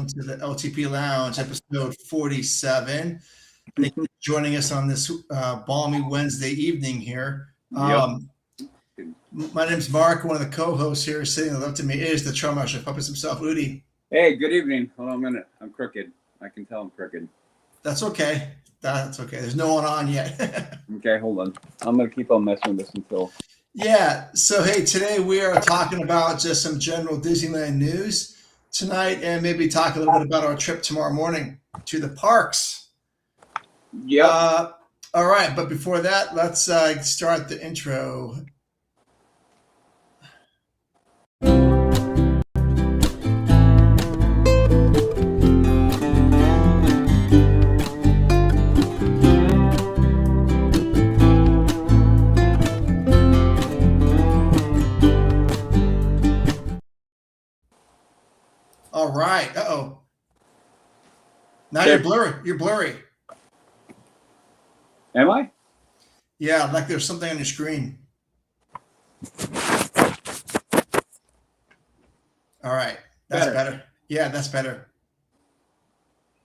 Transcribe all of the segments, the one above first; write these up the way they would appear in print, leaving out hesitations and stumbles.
welcome to the LTP Lounge, episode 47. Thank you for joining us on this balmy Wednesday evening here. My name's Mark, one of the co-hosts here. Sitting up to me is the Trummash of Puppets himself, Udi. Hey, good evening. Hold on a minute. I'm crooked. I can tell I'm crooked. That's okay. That's okay. There's no one on yet. Okay, hold on. I'm going to keep on messing with this until... Yeah. So, hey, today we are talking about just some general Disneyland news tonight and maybe talk a little bit about our trip tomorrow morning to the parks. Yeah. All right. But before that, let's start the intro. All right. Uh-oh. Now you're blurry. You're blurry. Am I? Yeah, like there's something on your screen. All right. That's better. Yeah, that's better.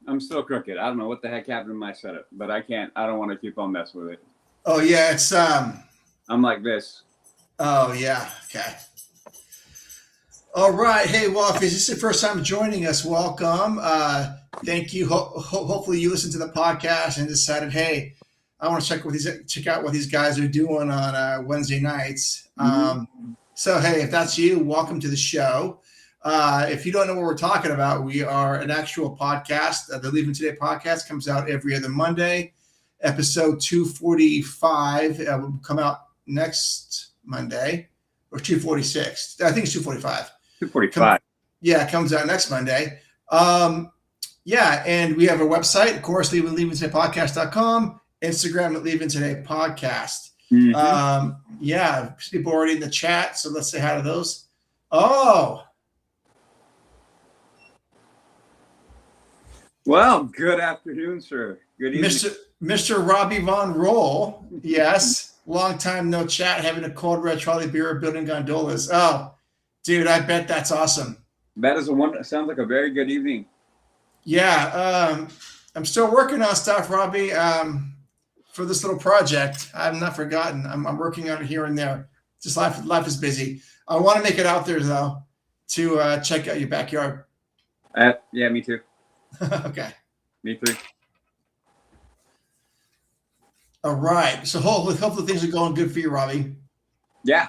I'm still crooked. I don't know what the heck happened to my setup, but I don't want to keep on messing with it. Oh, yeah, it's I'm like this. Oh, yeah. Okay. All right. Hey, well, if this is the first time joining us, welcome. Thank you. Hopefully you listened to the podcast and decided, hey, I want to check out what these guys are doing on Wednesday nights. So, hey, if that's you, welcome to the show. If you don't know what we're talking about, we are an actual podcast. The Leaving Today podcast comes out every other Monday. Episode 245 will come out next Monday, or 246. I think it's 245. 245. Yeah, it comes out next Monday. Yeah, and we have a website, of course, leavingtodaypodcast.com, Instagram at Leaving Today Podcast. Yeah, people already in the chat, so let's say hi to those. Oh. Well, good afternoon, sir. Good evening. Mr. Robbie Von Roll, yes. Long time no chat, having a cold red trolley beer, building gondolas. Oh, dude, I bet that's awesome. That is sounds like a very good evening. Yeah, I'm still working on stuff, Robbie, for this little project. I've not forgotten. I'm working on it here and there. Just life is busy. I want to make it out there, though, to check out your backyard. Yeah, me too. Okay. Me too. All right. So hopefully things are going good for you, Robbie. Yeah.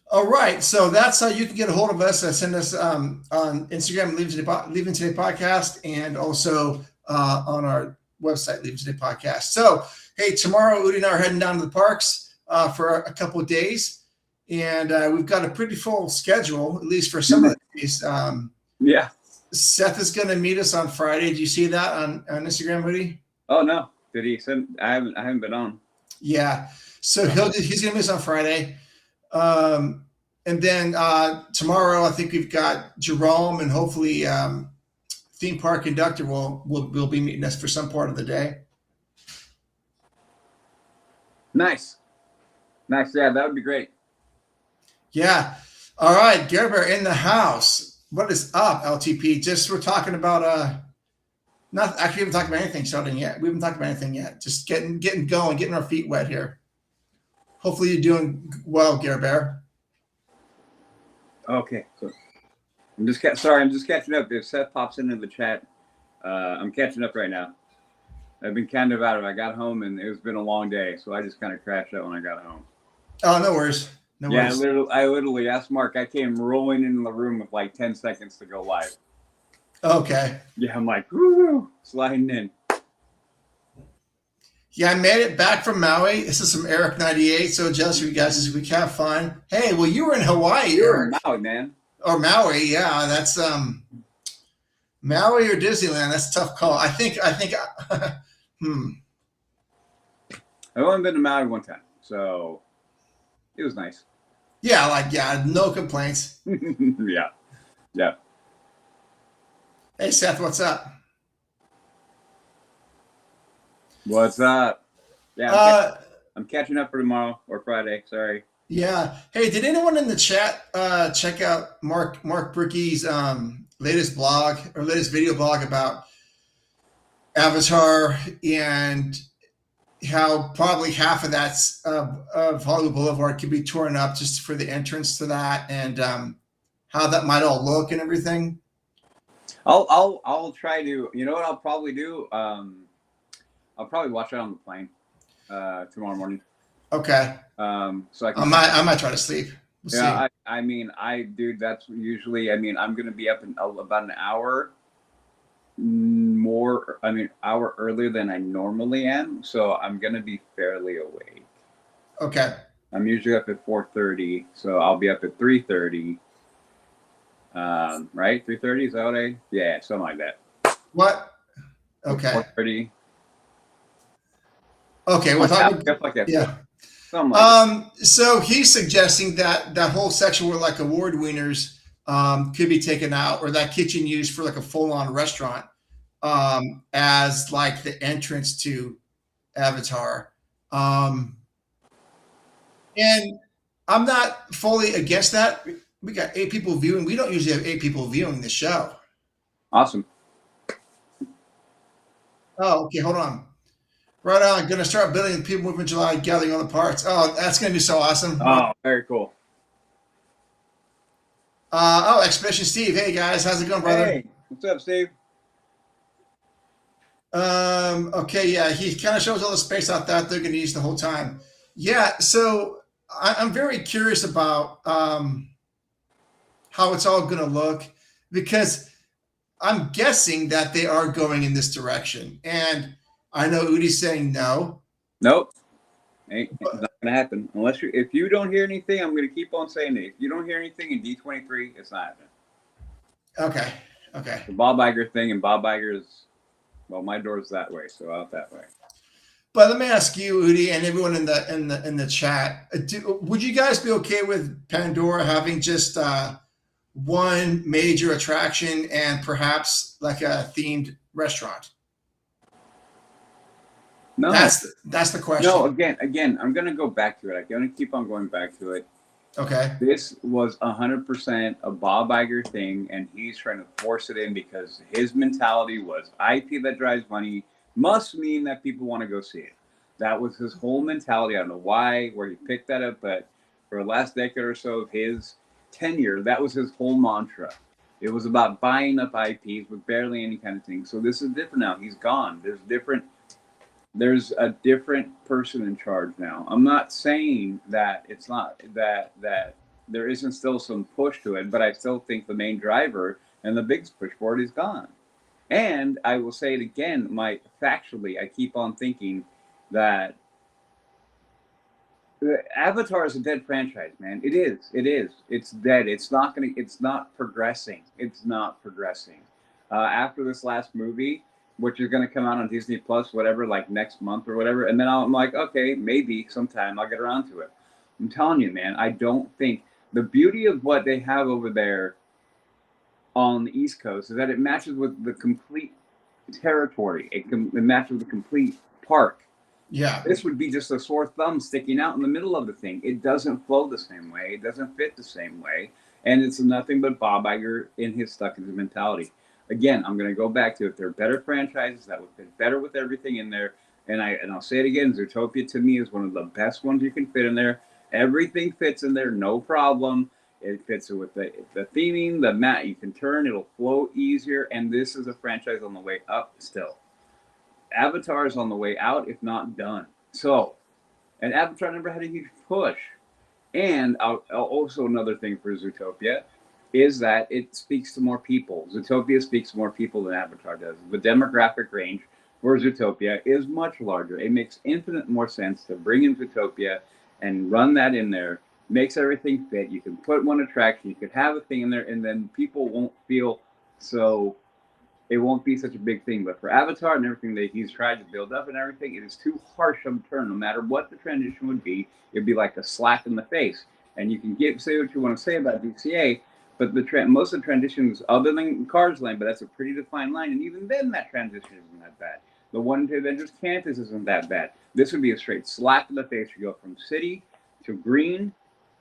All right. So that's how you can get a hold of us. Send us on Instagram, Leaving Today Podcast, and also on our website, Leaving Today Podcast. So, hey, tomorrow, Udi and I are heading down to the parks for a couple of days. And we've got a pretty full schedule, at least for some of the days. Yeah. Seth is going to meet us on Friday. Do you see that on Instagram, Woody? Oh no! Did he send? I haven't been on. Yeah. So he's going to meet us on Friday, and then tomorrow I think we've got Jerome and hopefully theme park conductor will be meeting us for some part of the day. Nice. Yeah, that would be great. Yeah. All right, Gerber in the house. What is up, LTP? Just we're talking about not actually we haven't talked about anything starting yet. We haven't talked about anything yet. Just getting going, getting our feet wet here. Hopefully you're doing well, Gerber. Okay, so I'm just catching up. If Seth pops into the chat, I'm catching up right now. I've been kind of out of it. I got home and it's been a long day, so I just kind of crashed out when I got home. Oh, no worries. No worries. I literally asked Mark. I came rolling into the room with like 10 seconds to go live. Okay. Yeah, I'm like, woo, sliding in. Yeah, I made it back from Maui. This is some Eric 98. So jealous of you guys this week. Have fun. Hey, well, you were in Hawaii. You were in Maui, man. Or Maui, yeah. That's Maui or Disneyland. That's a tough call. I think. I've only been to Maui one time, so it was nice. Yeah, no complaints. Yeah. Hey, Seth, what's up? What's up? Yeah, I'm catching up for tomorrow or Friday. Sorry. Yeah. Hey, did anyone in the chat check out Mark Brickey's latest blog or latest video blog about Avatar and how probably half of that's of Hollywood Boulevard could be torn up just for the entrance to that, and how that might all look and everything? I'll try to. You know what I'll probably do? I'll probably watch it on the plane tomorrow morning. Okay. So I I can. might try to sleep. We'll see. Yeah, I mean, dude, that's usually. I mean, I'm gonna be up in about an hour more. I mean, hour earlier than I normally am, so I'm gonna be fairly awake. Okay. I'm usually up at 4:30, so I'll be up at 3:30. Right? 3:30 is that what I? Yeah, something like that. What? Okay. 4:30. Okay. Well, Stuff like that. yeah. Something like that. So he's suggesting that that whole section where like award winners could be taken out, or that kitchen used for like a full-on restaurant as like the entrance to Avatar. And I'm not fully against that. We got 8 people viewing. We don't usually have 8 people viewing the show. Awesome. Oh, okay. Hold on. Right on. Going to start building people moving July, gathering all the parts. Oh, that's going to be so awesome. Oh, very cool. Expedition Steve. Hey guys, how's it going, brother? Hey, what's up, Steve? Okay, yeah, he kind of shows all the space out there they're going to use the whole time. Yeah, so I'm very curious about how it's all going to look, because I'm guessing that they are going in this direction. And I know Udi's saying no. Nope. Ain't it's not gonna happen unless if you don't hear anything. I'm gonna keep on saying it. If you don't hear anything in D23, it's not happening. Okay. The Bob Iger thing, and Bob Iger is, well, my door's that way, so out that way. But let me ask you, Udi, and everyone in the chat, would you guys be okay with Pandora having just one major attraction and perhaps like a themed restaurant? No, that's the question. No, again, I'm gonna go back to it. I'm gonna keep on going back to it. Okay. This was 100% a Bob Iger thing, and he's trying to force it in because his mentality was IP that drives money must mean that people want to go see it. That was his whole mentality. I don't know where he picked that up, but for the last decade or so of his tenure, that was his whole mantra. It was about buying up IPs with barely any kind of thing. So this is different now. He's gone. There's a different person in charge now. I'm not saying that it's not that there isn't still some push to it, but I still think the main driver and the biggest push for it is gone. And I will say it again, factually, I keep on thinking that Avatar is a dead franchise, man. It is. It's dead. It's not progressing. After this last movie, which is going to come out on Disney Plus, whatever, like next month or whatever. And then I'm like, okay, maybe sometime I'll get around to it. I'm telling you, man, I don't think the beauty of what they have over there on the East Coast is that it matches with the complete territory. It matches with the complete park. Yeah. This would be just a sore thumb sticking out in the middle of the thing. It doesn't flow the same way. It doesn't fit the same way. And it's nothing but Bob Iger stuck in his mentality. Again, I'm going to go back to, if there are better franchises that would fit better with everything in there, and I'll say it again, Zootopia to me is one of the best ones you can fit in there. Everything fits in there, no problem. It fits with the theming, the mat you can turn, it'll flow easier, and this is a franchise on the way up still. Avatar is on the way out, if not done. So, and Avatar never had a huge push. And also another thing for Zootopia is that it speaks to more people. Zootopia speaks to more people than Avatar does. The demographic range for Zootopia is much larger. It makes infinite more sense to bring in Zootopia and run that in there. Makes everything fit. You can put one attraction, you could have a thing in there, and then people won't feel so, it won't be such a big thing. But for Avatar and everything that he's tried to build up and everything, it is too harsh of a turn. No matter what the transition would be, it'd be like a slap in the face. And you can say what you want to say about DCA, but most of the transitions, other than Cars Land, but that's a pretty defined line. And even then, that transition isn't that bad. The one to Avengers Campus isn't that bad. This would be a straight slap in the face. You go from city to green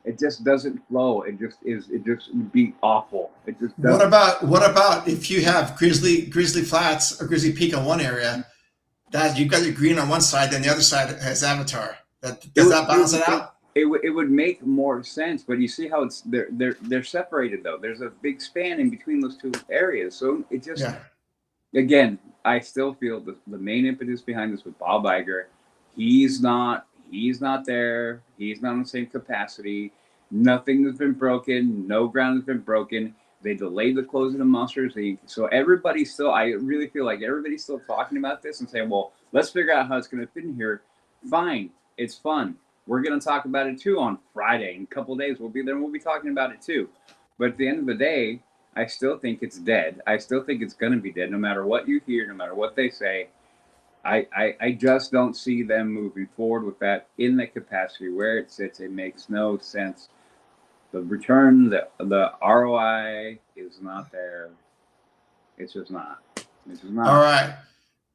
It just doesn't flow. It just is. It just would be awful. It just What doesn't. about if you have Grizzly Flats or Grizzly Peak on one area, that you've got your green on one side, then the other side has Avatar. Does that balance it out? It would make more sense, but you see how it's they're separated though. There's a big span in between those two areas, so it just again, I still feel the main impetus behind this with Bob Iger. He's not there. He's not in the same capacity. Nothing has been broken. No ground has been broken. They delayed the closing of Monsters Inc. So everybody's still, I really feel like everybody's still talking about this and saying, well, let's figure out how it's going to fit in here. Fine. It's fun. We're going to talk about it too on Friday. In a couple of days, we'll be there and we'll be talking about it too. But at the end of the day, I still think it's dead. I still think it's going to be dead no matter what you hear, no matter what they say. I just don't see them moving forward with that in the capacity where it sits. It makes no sense. The return, the ROI is not there. It's just not. It's just not. All right.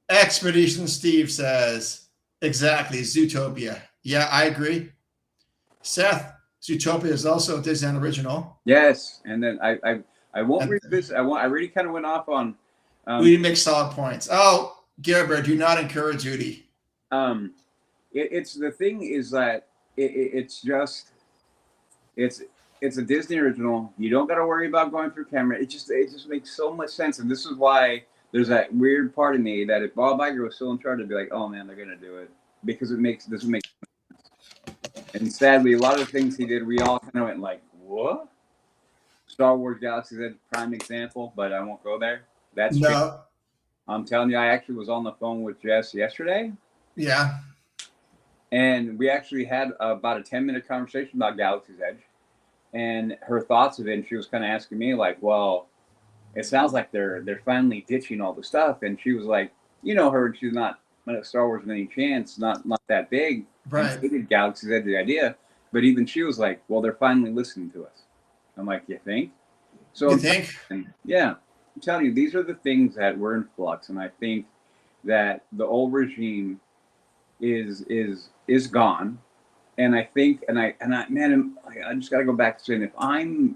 Expedition Steve says, exactly, Zootopia. Yeah, I agree. Seth, Zootopia is also a Disneyland original. Yes, and then I won't revisit. I really kind of went off on. We make solid points. Oh, Gilbert, do not encourage Judy. It's the thing is that it's a Disney original. You don't got to worry about going through camera. It just makes so much sense, and this is why there's that weird part of me that if Bob Iger was still in charge, I'd be like, oh man, they're gonna do it because doesn't make sense. And sadly, a lot of the things he did, we all kind of went like, what? Star Wars Galaxy's Edge, prime example, but I won't go there. That's true. I'm telling you, I actually was on the phone with Jess yesterday. Yeah. And we actually had about a 10-minute conversation about Galaxy's Edge and her thoughts of it. And she was kind of asking me like, well, it sounds like they're finally ditching all the stuff. And she was like, you know her, she's not Star Wars any chance, not that big. Right. She did Galaxy's Edge, the idea. But even she was like, well, they're finally listening to us. I'm like, you think? So you think? Yeah. I'm telling you, these are the things that were in flux, and I think that the old regime is gone. And I think, and I man, I just got to go back to saying, if I'm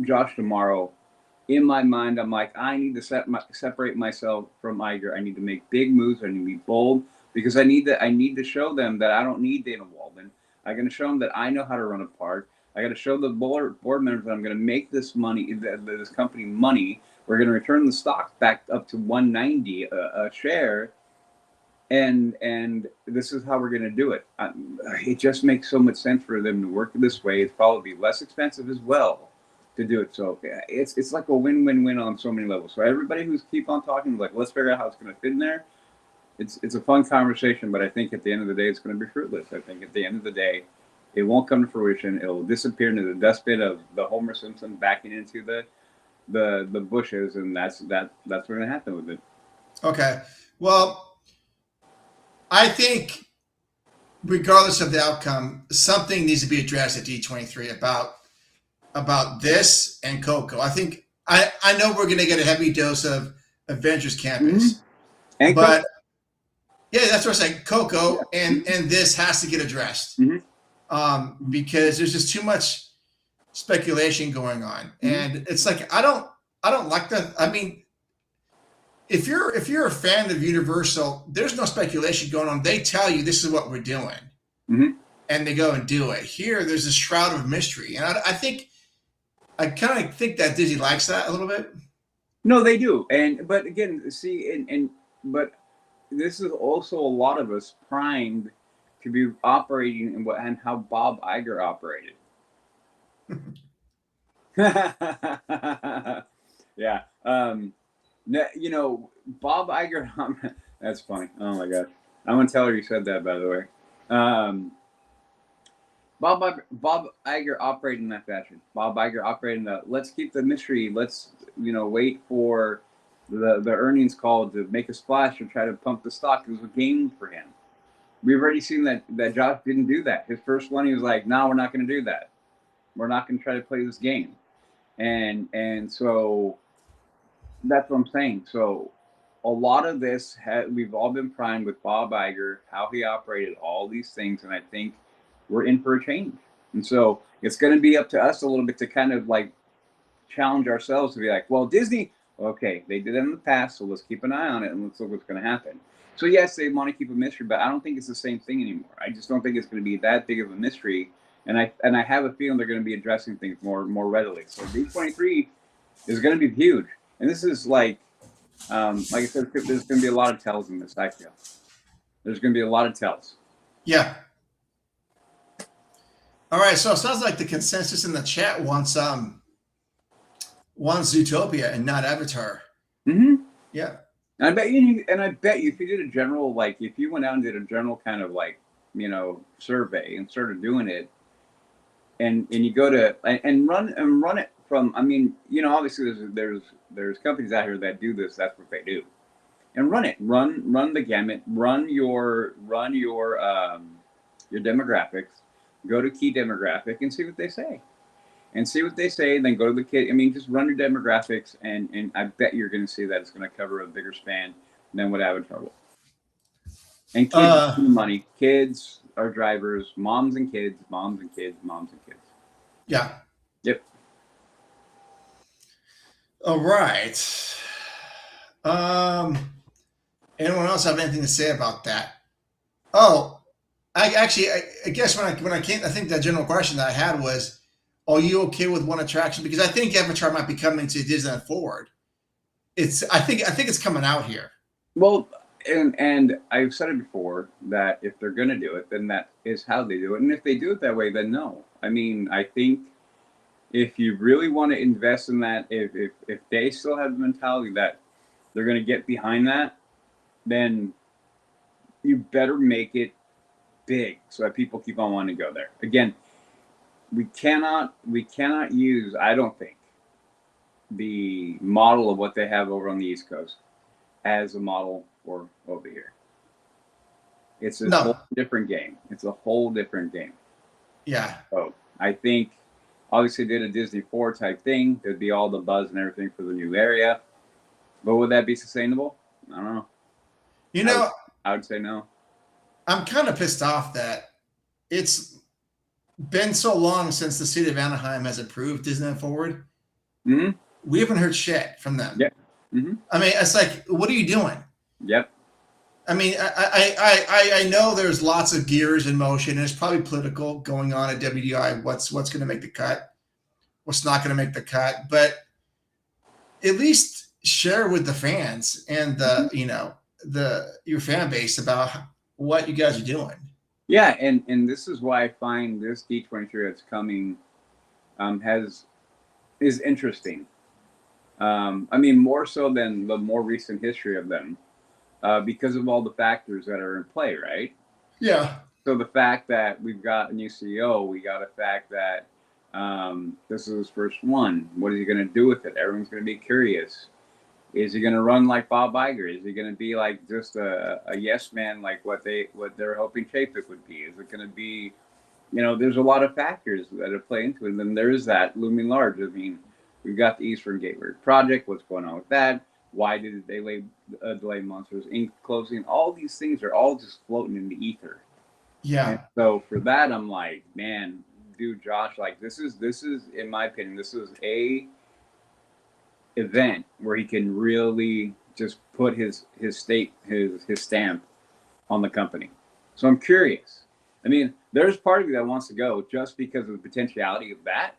Josh tomorrow, in my mind, I'm like, I need to separate myself from Iger. I need to make big moves. I need to be bold because I need to show them that I don't need Dana Walden. I'm going to show them that I know how to run a park. I got to show the board members that I'm going to make this money, this company money. We're going to return the stock back up to 190 a share, and this is how we're going to do it. It just makes so much sense for them to work this way. It's probably less expensive as well to do it. So it's like a win-win-win on so many levels. So everybody who's keep on talking like, let's figure out how it's going to fit in there. It's a fun conversation, but I think at the end of the day, it's going to be fruitless. I think at the end of the day, it won't come to fruition. It'll disappear into the dustbin of the Homer Simpson backing into the bushes, and that's what's going to happen with it. Okay. Well, I think regardless of the outcome, something needs to be addressed at D23 about this and Coco. I think I know we're going to get a heavy dose of Avengers Campus, and but Coco. Yeah, that's what I'm saying. Coco and this has to get addressed because there's just too much speculation going on, and it's like I don't like that. I mean, if you're a fan of Universal, there's no speculation going on. They tell you this is what we're doing, and they go and do it. Here, there's a shroud of mystery, and I kind of think that Disney likes that a little bit. No, they do, but again, see, but this is also a lot of us primed to be operating and how Bob Iger operated. Yeah. You know, Bob Iger, that's funny. Oh my God. I'm going to tell her you said that, by the way. Bob Iger operated in that fashion. Bob Iger operated in that, let's keep the mystery. Let's, wait for the earnings call to make a splash or try to pump the stock. It was a game for him. We've already seen that Josh didn't do that. His first one, he was like, no, we're not going to do that. We're not going to try to play this game. And so that's what I'm saying. So a lot of this, we've all been primed with Bob Iger, how he operated all these things. And I think we're in for a change. And so it's going to be up to us a little bit to kind of like challenge ourselves to be like, well, Disney, okay, they did it in the past, so let's keep an eye on it and let's look what's going to happen. So yes, they want to keep a mystery, but I don't think it's the same thing anymore. I just don't think it's going to be that big of a mystery, and I have a feeling they're going to be addressing things more readily. So D23 is going to be huge, and this is like I said, there's going to be a lot of tells in this. I feel there's going to be a lot of tells. Yeah. All right. So it sounds like the consensus in the chat wants Zootopia and not Avatar. Mm-hmm. Yeah. And I bet you, if you did a general, like if you went out and did a general kind of like, survey and started doing it, and you go to and run it from, obviously there's companies out here that do this. That's what they do, and run the gamut, run your demographics, go to key demographic and see what they say. And see what they say, and then go to the kid. I mean, just run your demographics, and I bet you're going to see that it's going to cover a bigger span than what Avatar will. And kids money. Kids are drivers. Moms and kids. Moms and kids. Moms and kids. Yeah. Yep. All right. Anyone else have anything to say about that? Oh, I guess when I can't, I think the general question that I had was, are you okay with one attraction? Because I think Avatar might be coming to Disneyland Forward. I think it's coming out here. Well, and I've said it before that if they're going to do it, then that is how they do it. And if they do it that way, then no. I mean, I think if you really want to invest in that, if they still have the mentality that they're going to get behind that, then you better make it big so that people keep on wanting to go there. Again, we cannot use, I don't think, the model of what they have over on the East Coast as a model for over here. It's a whole different game. It's a whole different game. Yeah. So I think obviously did a Disney 4 type thing. There'd be all the buzz and everything for the new area. But would that be sustainable? I don't know. I would say no. I'm kind of pissed off that it's been so long since the city of Anaheim has approved Disneyland Forward. Mm-hmm. We haven't heard shit from them. Yep. Mm-hmm. I mean, it's like, what are you doing? Yep. I mean, I know there's lots of gears in motion. There's probably political going on at WDI. What's going to make the cut? What's not going to make the cut? But at least share with the fans and your fan base about what you guys are doing. Yeah, and this is why I find this D23 that's coming is interesting. I mean, more so than the more recent history of them, because of all the factors that are in play, right? Yeah. So the fact that we've got a new CEO, we got a fact that this is his first one. What is he going to do with it? Everyone's going to be curious. Is he going to run like Bob Iger? Is he going to be like just a yes man, like what they're hoping Chapek would be? Is it going to be, there's a lot of factors that play into it. And then there is that looming large. I mean, we've got the Eastern Gateway Project. What's going on with that? Why did they delay Monsters Inc. closing? All these things are all just floating in the ether. Yeah. And so for that, I'm like, man, dude, Josh, like this is, in my opinion, this is a event where he can really just put his stamp on the company. So I'm curious. I mean, there's part of me that wants to go just because of the potentiality of that,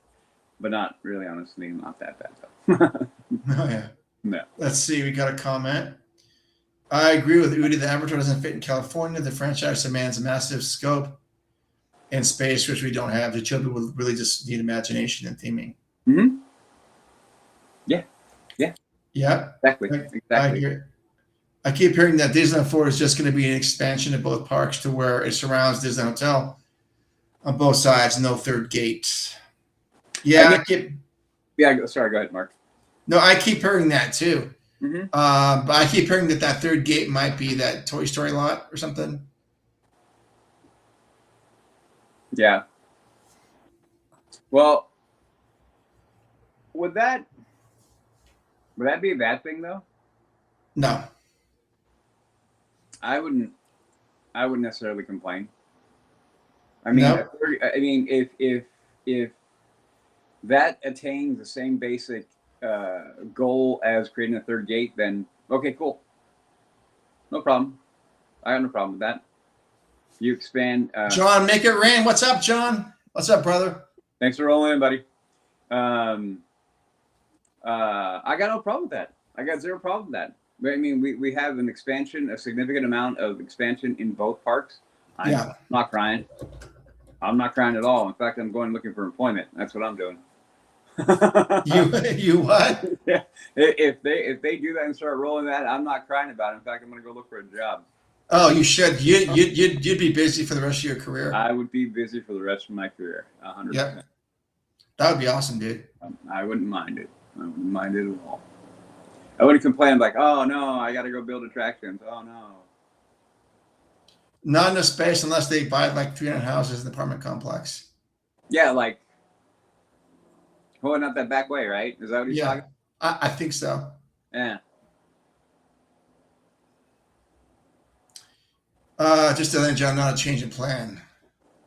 but not really, honestly, not that bad though. Oh yeah. No. Let's see. We got a comment. I agree with Udi. The Avatar doesn't fit in California. The franchise demands a massive scope and space, which we don't have. The children will really just need imagination and theming. Mm-hmm. Yeah. Yeah. Yeah. Exactly. I agree. I keep hearing that Disneyland Forward is just going to be an expansion of both parks to where it surrounds Disney Hotel on both sides, no third gate. Yeah. Sorry, go ahead, Mark. No, I keep hearing that too. Mm-hmm. But I keep hearing that third gate might be that Toy Story lot or something. Yeah. Well, would that be a bad thing though? No. I wouldn't necessarily complain. I mean, No. if that attains the same basic goal as creating a third gate, then okay, cool, no problem. I have no problem with that. You expand. John, make it rain. What's up, John? What's up, brother? Thanks for rolling in, buddy. I got no problem with that. I got zero problem with that. But, I mean, we have an expansion, a significant amount of expansion in both parks. I'm not crying. I'm not crying at all. In fact, I'm going looking for employment. That's what I'm doing. You what? Yeah. If they do that and start rolling that, I'm not crying about it. In fact, I'm going to go look for a job. Oh, you should. You'd be busy for the rest of your career. I would be busy for the rest of my career. 100%. Yep. That would be awesome, dude. I wouldn't mind it. I wouldn't mind it at all. I wouldn't complain like, oh no, I got to go build attractions. Oh no. Not enough space unless they buy like 300 houses in the apartment complex. Yeah, like going up that back way, right? Is that what you're talking? I think so. Yeah. Just to let John, not a change in plan.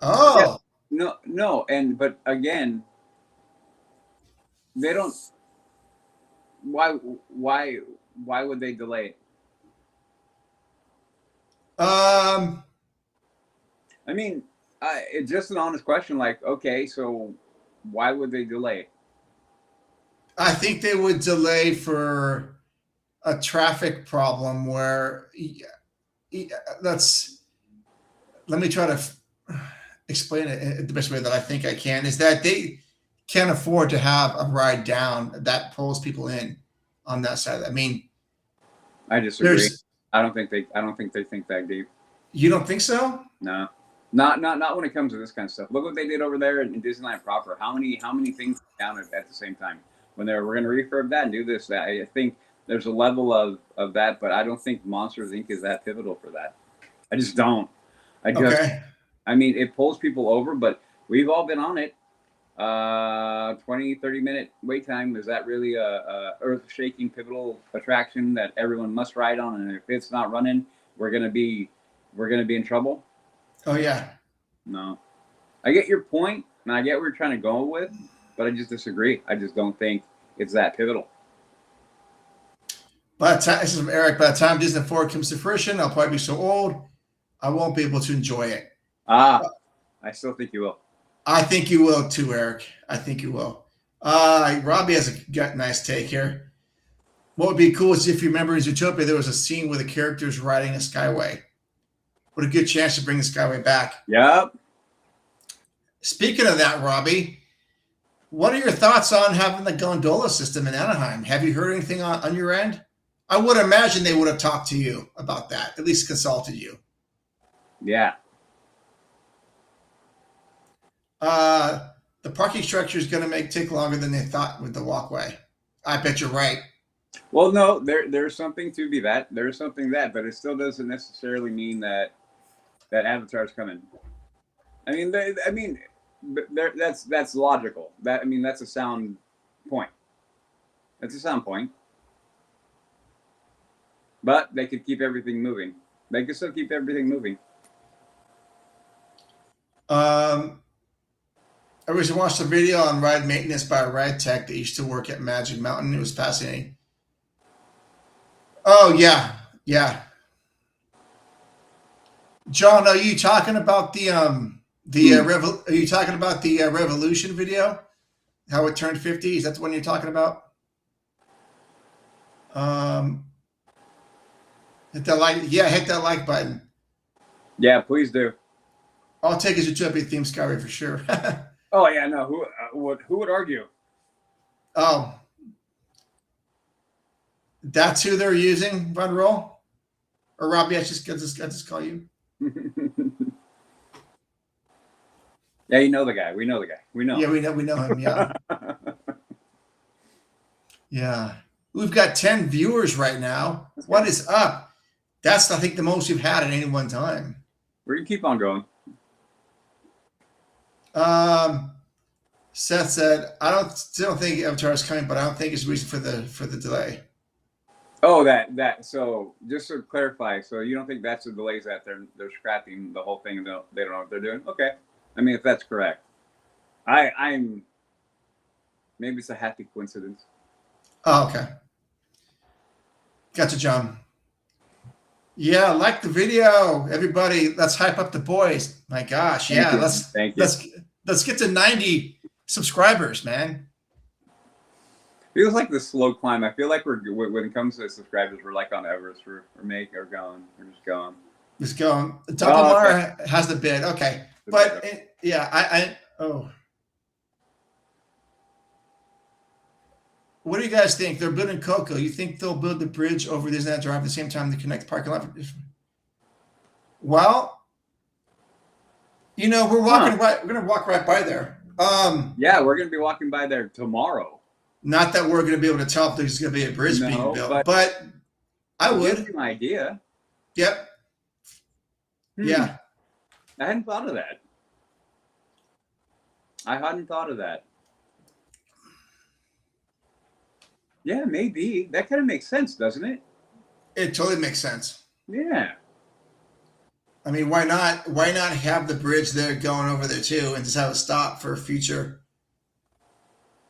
Oh. Yeah. No, but again, they don't. Why would they delay it? I mean, it's just an honest question. Like, okay, so why would they delay it? I think they would delay for a traffic problem where let me try to explain it the best way that I think I can, is that they can't afford to have a ride down that pulls people in on that side. I mean, I disagree. I don't think they think that deep. You don't think so? No, not when it comes to this kind of stuff. Look what they did over there in Disneyland proper. How many things down at the same time when we're going to refurb that and do this, that. I think there's a level of that, but I don't think Monsters Inc. is that pivotal for that. I just don't. I mean, it pulls people over, but we've all been on it. 20-30 minute wait time. Is that really a earth-shaking pivotal attraction that everyone must ride on? And if it's not running, we're gonna be in trouble. Oh yeah. No, I get your point, and I get where you're trying to go with, but I just disagree. I just don't think it's that pivotal. This is from Eric. By the time Disney 4 comes to fruition, I'll probably be so old, I won't be able to enjoy it. I still think you will. I think you will too, Eric. I think you will. Robbie has a nice take here. What would be cool is if you remember in Zootopia, there was a scene where the characters riding a Skyway. What a good chance to bring the Skyway back. Yep. Speaking of that, Robbie, what are your thoughts on having the gondola system in Anaheim? Have you heard anything on your end? I would imagine they would have talked to you about that, at least consulted you. Yeah. The parking structure is going to take longer than they thought with the walkway. I bet you're right. Well, no, there's something to be that. There's something that, but it still doesn't necessarily mean that Avatar's coming. I mean, that's logical. That's a sound point. That's a sound point. But they could keep everything moving. They could still keep everything moving. I recently watched a video on ride maintenance by a ride tech that used to work at Magic Mountain. It was fascinating. Oh yeah. John, are you talking about the Revolution video? How it turned 50? Is that the one you're talking about? Hit that like. Yeah, hit that like button. Yeah, please do. I'll take a Zootopia theme Skyway for sure. Oh yeah, no. Who would argue? Oh, that's who they're using, Run Roll, or Robbie? I just call you. Yeah, you know the guy. We know the guy. We know. Yeah, we know him. Yeah. Yeah. We've got 10 viewers right now. What is up? That's, I think, the most we've had at any one time. We're gonna keep on going. Seth said, still don't think Avatar is coming, but I don't think it's the reason for the delay. Oh, that. So just to clarify, so you don't think that's the delays that they're scrapping the whole thing? They don't know what they're doing. Okay. I mean, if that's correct, I'm maybe it's a happy coincidence. Oh, okay. Gotcha, John. Yeah, like the video, everybody. Let's hype up the boys. My gosh, Thank yeah. you, Let's thank you. let's let's get to 90 subscribers, man. Feels like the slow climb. I feel like when it comes to subscribers, we're like on Everest. We're going. We're just going. Just going. Double Oh, Mar has the bid. Okay, but yeah, oh. What do you guys think? They're building Coco. You think they'll build the bridge over Disneyland Drive at the same time to connect the parking lot? Well, we're walking right. We're gonna walk right by there. Yeah, we're gonna be walking by there tomorrow. Not that we're gonna be able to tell if there's gonna be a bridge being built, but I would. Give you an idea. Yep. Yeah. I hadn't thought of that. Yeah, maybe. That kind of makes sense, doesn't it? It totally makes sense. Yeah. I mean, why not? Why not have the bridge there going over there too, and just have a stop for future?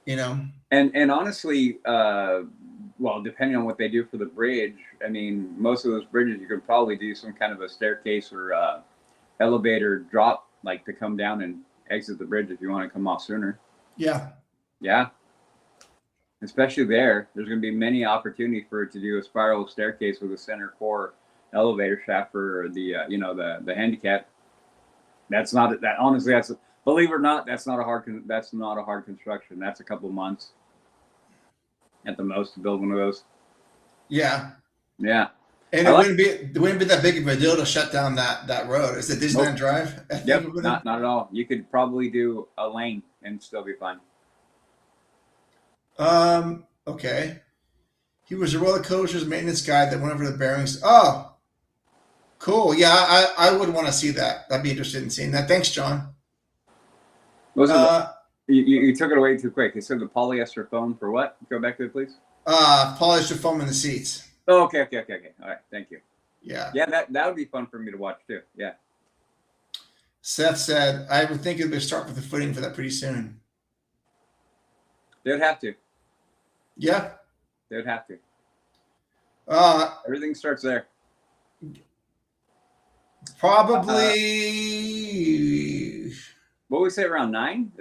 And honestly, well, depending on what they do for the bridge, I mean, most of those bridges you could probably do some kind of a staircase or elevator drop, like to come down and exit the bridge if you want to come off sooner. Yeah. Yeah. Especially there's going to be many opportunities for it to do a spiral staircase with a center core elevator shaft for the the handicap. That's not that honestly. Believe it or not, that's not a hard construction. That's a couple months at the most to build one of those. Yeah. Yeah. And it wouldn't be that big of a deal to shut down that road. Is it Disneyland Drive? Yep. Not at all. You could probably do a lane and still be fine. Okay. He was a roller coasters maintenance guy that went over the bearings. Oh, cool. Yeah, I would want to see that. I'd be interested in seeing that. Thanks, John. You took it away too quick. You said the polyester foam for what? Go back to it, please. Polyester foam in the seats. Oh, okay. All right, thank you. Yeah. Yeah, that would be fun for me to watch too. Yeah. Seth said, I would think it would start with the footing for that pretty soon. They would have to. Yeah. They would have to. Everything starts there. Probably. What would we say, around 9?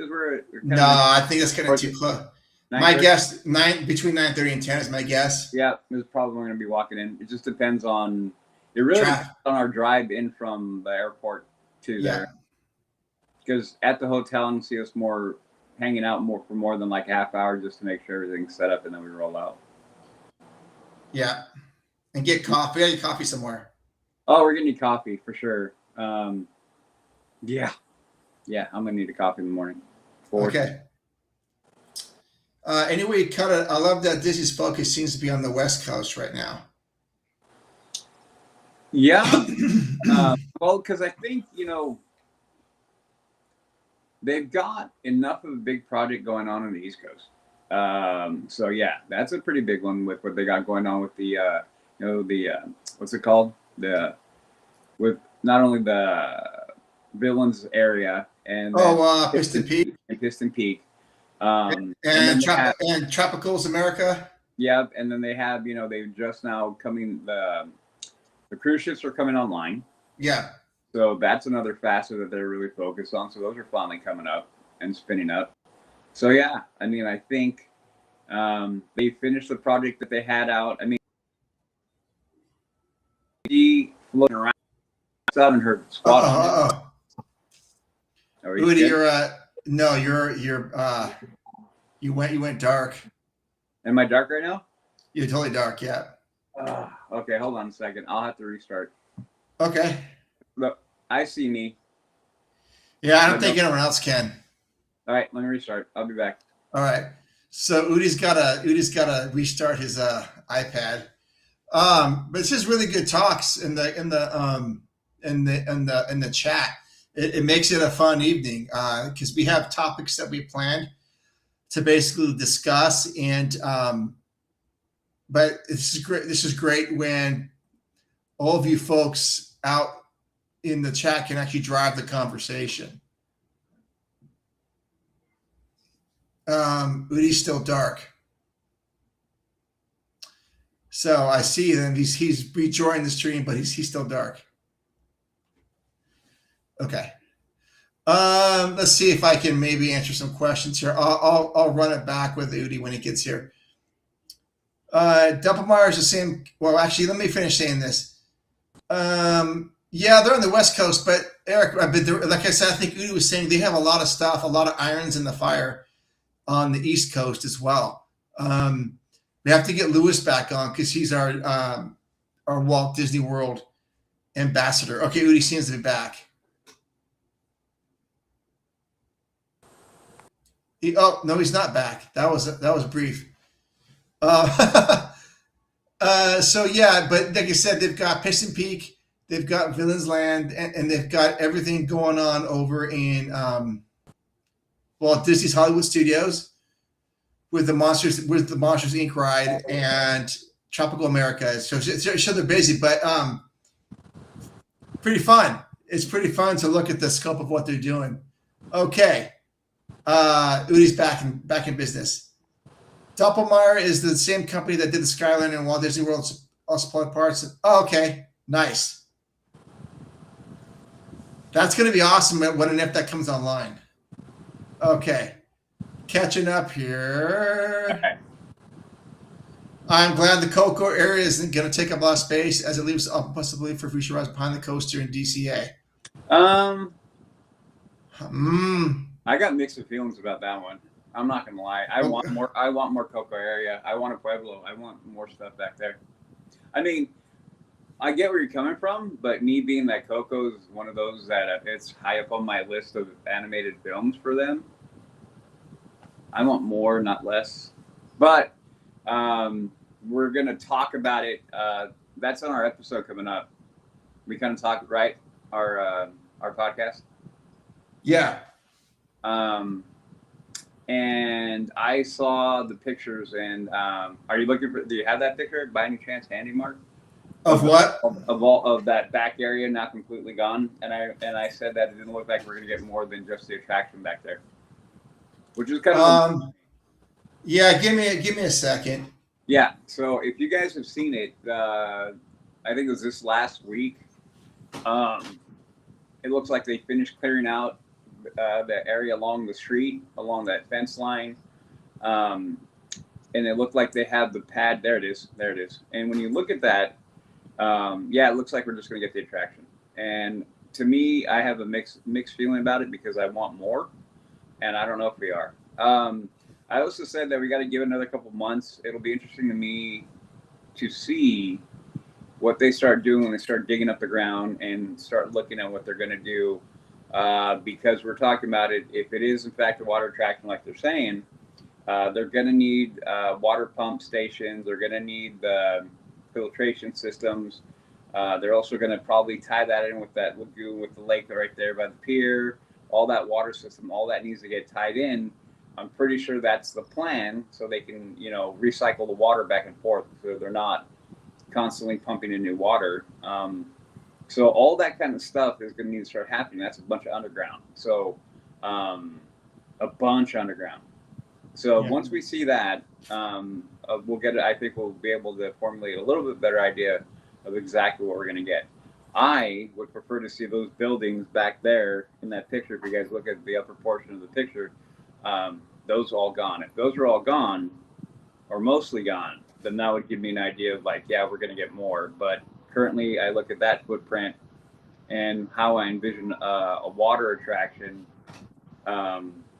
No, I think that's kind of too close. My guess, between 9:30 and 10 is my guess. Yeah, it's probably going to be walking in. It just depends on. It really depends on our drive in from the airport to there. Because at the hotel, and see us hanging out for more than like a half hour just to make sure everything's set up, and then we roll out. Yeah, and get coffee. I get coffee somewhere. Oh, we're getting coffee for sure. Yeah, I'm gonna need a coffee in the morning. Okay. Anyway, cut it. I love that Disney's focus seems to be on the West Coast right now. Yeah. Well, because I think they've got enough of a big project going on the East Coast. So yeah, that's a pretty big one with what they got going on with the what's it called? With not only the Villains area and Piston Peak and Piston Peak, and Tropicals America. Yeah, and then they have they've just now coming the cruise ships are coming online. Yeah. So that's another facet that they're really focused on. So those are finally coming up and spinning up. So yeah, I mean, I think they finished the project that they had out. I mean, he floating around. I haven't heard squat on it. Rudy, you went dark. Am I dark right now? You're totally dark, yeah. Okay, hold on a second. I'll have to restart. Okay. Look, I see me. Yeah, I don't think anyone else can. All right, let me restart. I'll be back. All right. So Udi's gotta restart his iPad. But it's just really good talks in the chat. It makes it a fun evening because we have topics that we planned to basically discuss, and but this is great. This is great when all of you folks out in the chat can actually drive the conversation. Udi's still dark. So I see then he's rejoined the stream, but he's still dark. Okay. Let's see if I can maybe answer some questions here. I'll run it back with Udi when he gets here. Doppelmayr is the same. Well, actually, let me finish saying this. Yeah, they're on the West Coast, but Eric, like I said, I think Udi was saying they have a lot of stuff, a lot of irons in the fire on the East Coast as well. We have to get Lewis back on because he's our Walt Disney World ambassador. Okay, Udi seems to be back. Oh no, he's not back. That was brief. So yeah, but like I said, they've got Piston Peak, they've got Villains Land, and they've got everything going on over in Disney's Hollywood Studios with the Monsters Inc. ride and Tropical America. So they're busy, but pretty fun. It's pretty fun to look at the scope of what they're doing. Okay. Udi's back in business. Doppelmayr is the same company that did the Skyline and Walt Disney World all supply parts. Oh, okay, nice. That's going to be awesome when and if that comes online. Okay, catching up here. Okay. I'm glad the Coco area isn't going to take up a lot of space as it leaves up possibly for future rides behind the coaster in DCA. I got mixed feelings about that one. I'm not gonna lie. I want more Coco area. I want a Pueblo. I want more stuff back there. I mean, I get where you're coming from, but me being that Coco is one of those that it's high up on my list of animated films for them. I want more, not less. But we're gonna talk about it. That's on our episode coming up. We kind of talk, right? Our podcast. Yeah. And I saw the pictures, and are you looking for? Do you have that picture by any chance, handy, Mark? Of what? Of all of that back area not completely gone, and I said that it didn't look like we're gonna get more than just the attraction back there, which is kind of yeah. Give me a second. Yeah. So if you guys have seen it, I think it was this last week. It looks like they finished clearing out the area along the street, along that fence line, and it looked like they had the pad. There it is. And when you look at that, it looks like we're just going to get the attraction. And to me, I have a mixed feeling about it because I want more, and I don't know if we are. I also said that we got to give it another couple months. It'll be interesting to me to see what they start doing when they start digging up the ground and start looking at what they're going to do. Because we're talking about it, if it is in fact a water attraction like they're saying, they're going to need water pump stations. They're going to need filtration systems. They're also going to probably tie that in with that lagoon with the lake right there by the pier. All that water system, all that needs to get tied in. I'm pretty sure that's the plan, so they can, recycle the water back and forth, so they're not constantly pumping in new water. So all that kind of stuff is going to need to start happening. That's a bunch of underground. So a bunch underground. So once we see that, we'll get it. I think we'll be able to formulate a little bit better idea of exactly what we're going to get. I would prefer to see those buildings back there in that picture. If you guys look at the upper portion of the picture, those are all gone. If those are all gone, or mostly gone, then that would give me an idea of we're going to get more. But currently, I look at that footprint and how I envision a water attraction.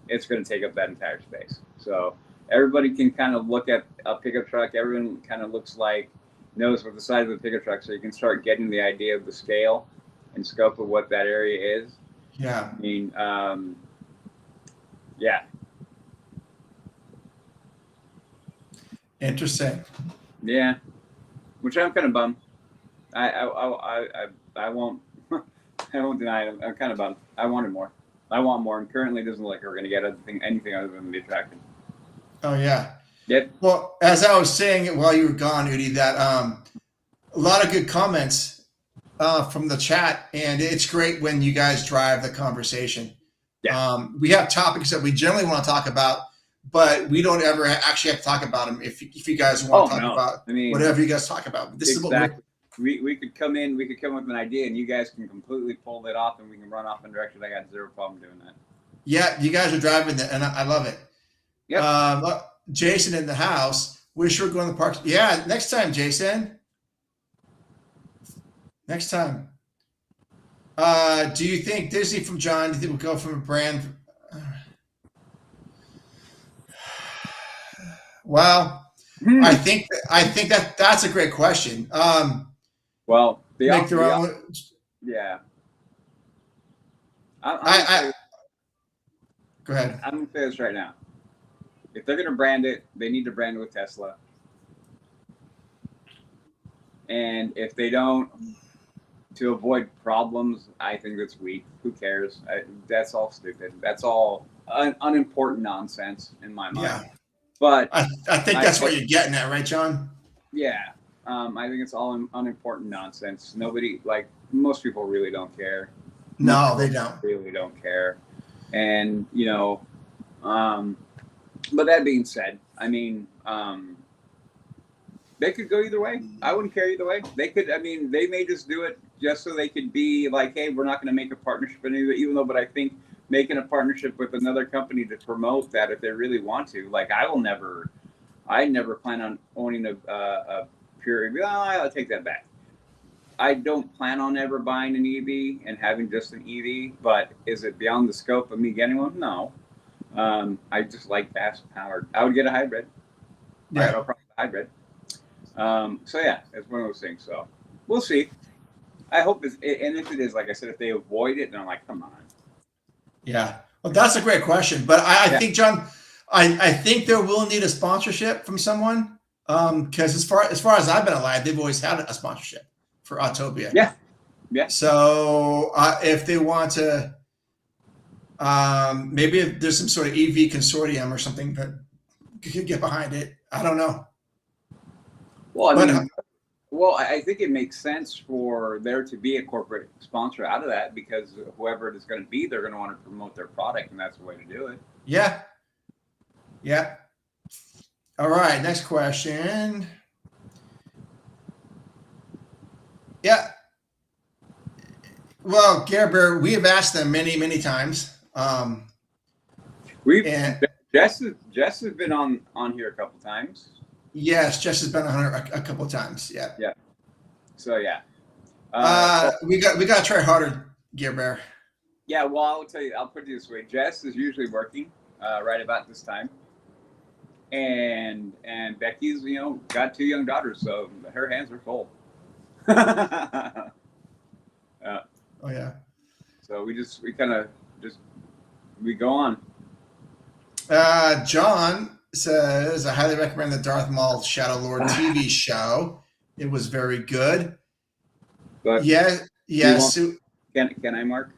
It's going to take up that entire space. So everybody can kind of look at a pickup truck. Everyone kind of knows what the size of the pickup truck, so you can start getting the idea of the scale and scope of what that area is. Yeah. I mean, yeah. Interesting. Yeah. Which I'm kind of bummed. I won't I won't deny it. I'm kind of bummed. I wanted more. I want more, and currently it doesn't look like we're going to get anything other than the attraction. Oh yeah. Yep. Well, as I was saying while you were gone, Udi, that a lot of good comments from the chat, and it's great when you guys drive the conversation. Yeah. We have topics that we generally want to talk about, but we don't ever actually have to talk about them. If you guys want to talk about, I mean, whatever you guys talk about, this exactly. is what we could come in. We could come up with an idea, and you guys can completely pull it off, and we can run off in direction. I got zero problem doing that. Yeah, you guys are driving that, and I love it. Yep. Jason in the house. We're sure going to the parks. Yeah, next time, Jason. Next time. Do you think Disney from John? Do you think we'll go from a brand? Well, I think that's a great question. Well, make their own. Yeah. Go ahead. I'm going to say this right now. If they're going to brand it, they need to brand it with Tesla. And if they don't, to avoid problems, I think that's weak. Who cares? That's all stupid. That's all unimportant nonsense in my mind. Yeah. But I think that's what you're getting at, right, John? Yeah. I think it's all unimportant nonsense. Nobody, like, most people really don't care. No, they don't. Really don't care. And, you know, but that being said, I mean, they could go either way. I wouldn't care either way. They could, I mean, they may just do it just so they could be like, hey, we're not going to make a partnership even though, but I think making a partnership with another company to promote that if they really want to, like, I never plan on owning a pure EV. I'll take that back. I don't plan on ever buying an EV and having just an EV, but is it beyond the scope of me getting one? No. I just like fast powered. I would get a hybrid. Yeah. I'll probably hybrid. So yeah, it's one of those things. So we'll see. I hope and if it is, like I said, if they avoid it, then I'm like, come on. Yeah. Well, that's a great question. But I think, John, I think they will need a sponsorship from someone. Because as far as I've been alive, they've always had a sponsorship for Autopia. Yeah. Yeah. So if they want to, maybe if there's some sort of EV consortium or something that could get behind it. I don't know. Well, I think it makes sense for there to be a corporate sponsor out of that because whoever it is going to be, they're going to want to promote their product, and that's the way to do it. Yeah. Yeah. All right. Next question. Yeah. Well, Gerber, we have asked them many, many times. Jess has been on here a couple times. Yes, Jess has been on a couple of times. Yeah. Yeah. So yeah. We got to try harder, Gerber. Yeah. Well, I'll tell you. I'll put it this way. Jess is usually working right about this time, and Becky's got 2 young daughters, so her hands are full. Oh yeah. So we go on. John says, I highly recommend the Darth Maul Shadow Lord TV show. It was very good. But yes. Can I, Mark?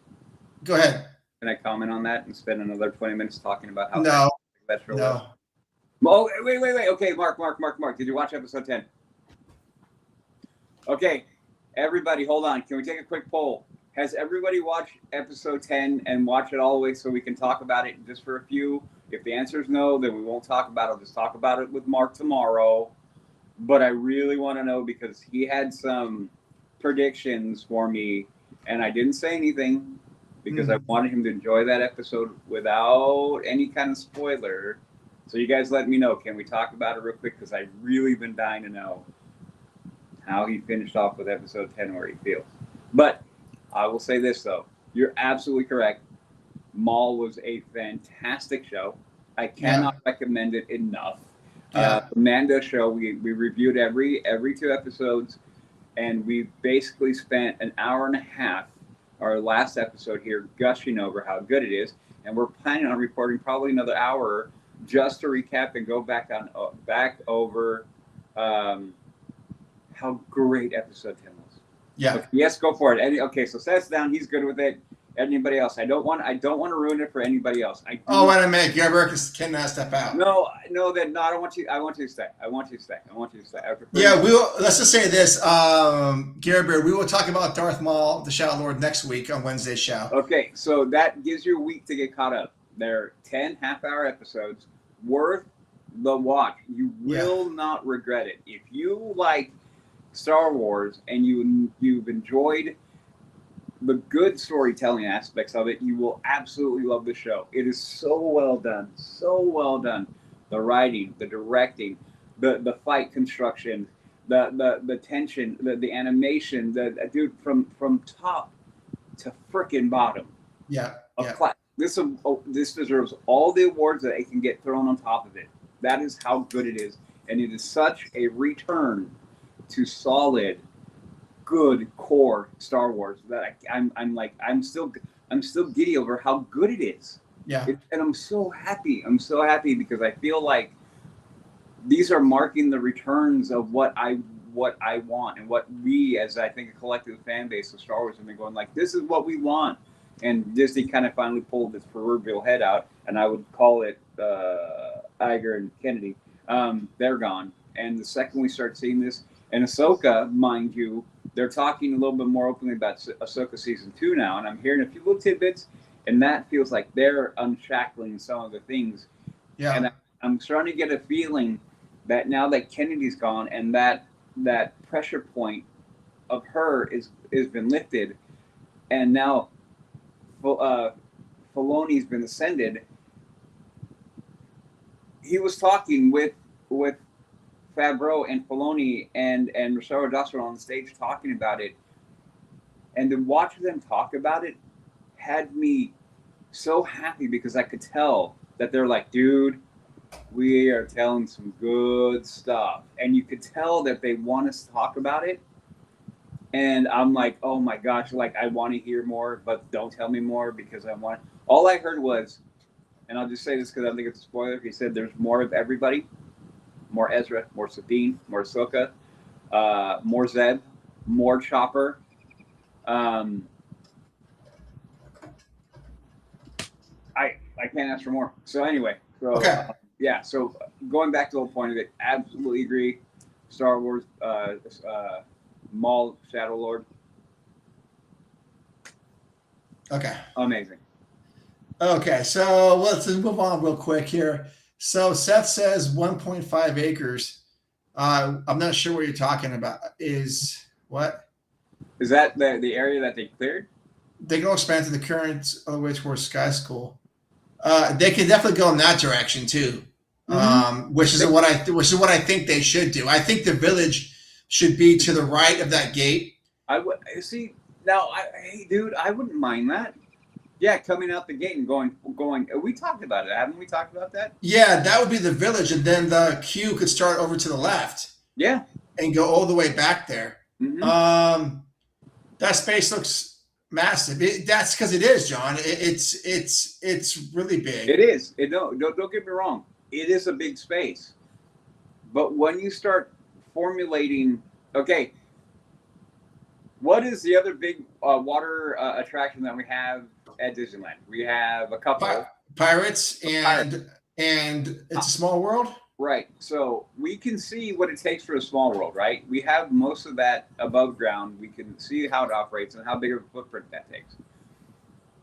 Go ahead. Can I comment on that and spend another 20 minutes talking about how that show was? Oh, wait. Okay, Mark. Did you watch episode 10? Okay, everybody, hold on. Can we take a quick poll? Has everybody watched episode 10 and watch it all the way so we can talk about it just for a few? If the answer is no, then we won't talk about it. I'll just talk about it with Mark tomorrow. But I really want to know because he had some predictions for me, and I didn't say anything because I wanted him to enjoy that episode without any kind of spoiler. So you guys let me know. Can we talk about it real quick? Because I've really been dying to know how he finished off with episode 10 where he feels. But I will say this, though. You're absolutely correct. Maul was a fantastic show. I cannot recommend it enough. The Mando show, we reviewed every 2 episodes, and we basically spent an hour and a half, our last episode here, gushing over how good it is. And we're planning on recording probably another hour just to recap and go back over how great episode 10 was. Yeah. Okay, yes, go for it. Okay, so Seth's down. He's good with it. Anybody else? I don't want to ruin it for anybody else. Wait a minute, Gerber, because Ken has to step out. No, I want you. I want you to stay. I want you to stay. Yeah, let's just say this, Gerber. We will talk about Darth Maul, the Shadow Lord, next week on Wednesday's show. Okay, so that gives you a week to get caught up. They're 10 half-hour episodes. worth the watch. You Yeah. will not regret it. If you like Star Wars and you've enjoyed the good storytelling aspects of it, you will absolutely love the show. It is so well done, so well done. The writing, the directing, the fight construction, the tension, the animation, the dude from top to frickin' bottom Yeah. of Yeah. class. This deserves all the awards that it can get thrown on top of it. That is how good it is, and it is such a return to solid, good core Star Wars that I'm still giddy over how good it is. Yeah. And I'm so happy. I'm so happy because I feel like these are marking the returns of what I want and what we, as I think a collective fan base of Star Wars, have been going like, this is what we want. And Disney kind of finally pulled its proverbial head out, and I would call it Iger and Kennedy. They're gone. And the second we start seeing this, and Ahsoka, mind you, they're talking a little bit more openly about Ahsoka season 2 now, and I'm hearing a few little tidbits, and that feels like they're unshackling some of the things. Yeah. And I'm starting to get a feeling that now that Kennedy's gone and that pressure point of her is been lifted, and now Filoni's been ascended. He was talking with Favreau and Filoni and Rosario Dawson on stage talking about it, and to watch them talk about it had me so happy because I could tell that they're like, dude, we are telling some good stuff, and you could tell that they want us to talk about it. And I'm like, oh my gosh, like I want to hear more, but don't tell me more because I want. All I heard was, and I'll just say this because I think it's a spoiler. He said there's more of everybody, more Ezra, more Sabine, more Ahsoka, more Zeb, more Chopper. I can't ask for more. So anyway, so Okay. yeah. So going back to the whole point of it, absolutely agree. Star Wars, Maul, Shadow Lord, Okay. amazing. Okay. So let's just move on real quick here. So Seth says 1.5 acres. I'm not sure what you're talking about. Is what? Is that the area that they cleared? They can expand to the current other way towards Sky School. They can definitely go in that direction too, which is what I think they should do. I think the village should be to the right of that gate. I would see now. Hey, dude, I wouldn't mind that. Yeah, coming out the gate and going. We talked about it, haven't we? Talked about that. Yeah, that would be the village, and then the queue could start over to the left. Yeah, and go all the way back there. Mm-hmm. That space looks massive. That's because it is, John. It's really big. It is. Don't get me wrong. It is a big space, but when you start formulating, okay, what is the other big water attraction that we have at Disneyland? We have a couple pirates and it's a small world. Right. So we can see what it takes for a small world, right? We have most of that above ground. We can see how it operates and how big of a footprint that takes.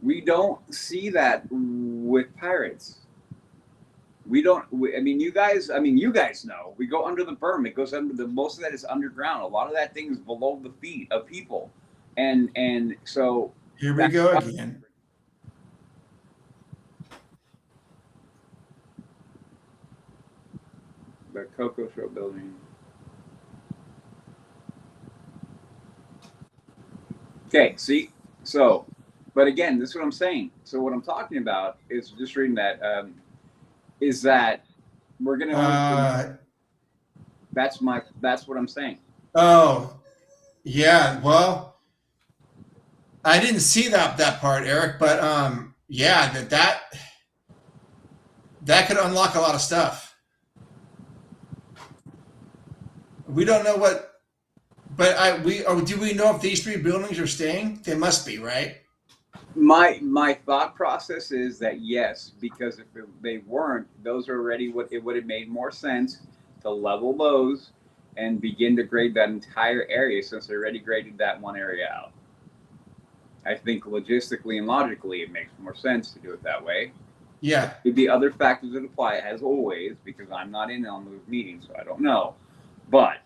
We don't see that with pirates. We don't. You guys know. We go under the berm. It goes under most of that is underground. A lot of that thing is below the feet of people, and so here we go again. The Coco Show building. Okay, see? So, but again, this is what I'm saying. So what I'm talking about is just reading that, is that we're going to... that's what I'm saying. Oh, yeah. Well, I didn't see that part, Eric, but yeah, that could unlock a lot of stuff. We don't know what, but do we know if these three buildings are staying? They must be, right? My thought process is that yes, because if they weren't, those are already it would have made more sense to level those and begin to grade that entire area since they already graded that one area out. I think logistically and logically it makes more sense to do it that way. Yeah. There'd be other factors that apply, as always, because I'm not in on those meetings, so I don't know. But